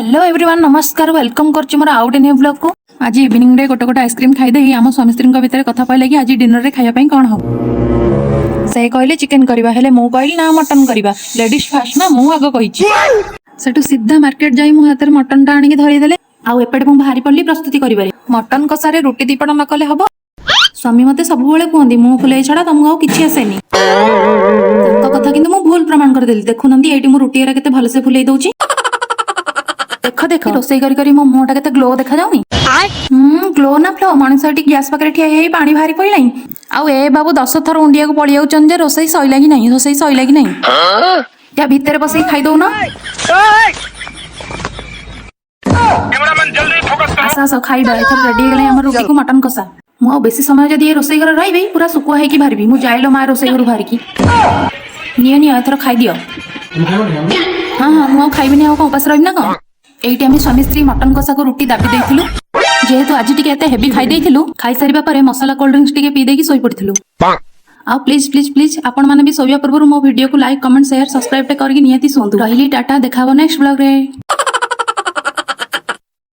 Hello everyone नमस्कार welcome करछि more out new blog को। आज इवनिंग रे गोटे गोटे आइसक्रीम खाई देई आम स्वामी स्त्री भितर कथा पइले कि आज डिनर रे खाया पई कोन हो से कहले चिकन करबा हेले मु कहली ना मटन करबा लेडीज फास्ट ना मु आगो कहिछि सेटु सीधा मार्केट जाई मु हाथ रे मटन टा आनी के धरि देले आउ एपटे मु भारी पड़ली प्रस्तुति करिबारे मटन कसारे रोटी दीपड़ न कले हबो। स्वामी मते सब बेले कहंदी मु फुले छडा तुमको आउ किछि आसेनी तो कथा किंतु मु भूल प्रमाण कर देली देखु नंदी एटी मु रोटी रा केते भले से फुले दउछि देख देख रोसई करी करी मो मुंह टा केते ग्लो देखा जाउनी ग्लो ना फ्लो मनुष्य एटी गैस पाकरे ठिया हेई पानी भारी पइलाई आउ ए बाबू 10 थर उंडिया को पळि जाउचन जे रोसई सइला कि नहीं रोसई सइला कि नहीं या भीतर बसई खाई दउ ना आसा आसा खाइबा एथर रेडी गेले हमर रोटी को मटन कसा मु बेसी समय जदी ए रोसई घर रहिबे पूरा सुकुआ हेकी भारिबी मु जाइलो मा रोसई घर भारी की नियो नियो एथर खाई दियो हां हां मु खाइबिनी आ को उपास रहिब ना को एइटी आमी स्वामी स्त्री मटन कसा को रोटी दाबी देइथिलु जेहेतु आज टिके एते हेवी खाई देइथिलु खाई सारिबा परे मसाला कोल्ड ड्रिंक्स टिके पी देकी सोई पड़थिलु आ प्लीज प्लीज प्लीज आपण माने भी सोया पूर्व मो वीडियो को लाइक कमेंट शेयर सब्सक्राइब टे करके नियति सुंतु रहिली टाटा देखाबो नेक्स्ट ब्लॉग रे।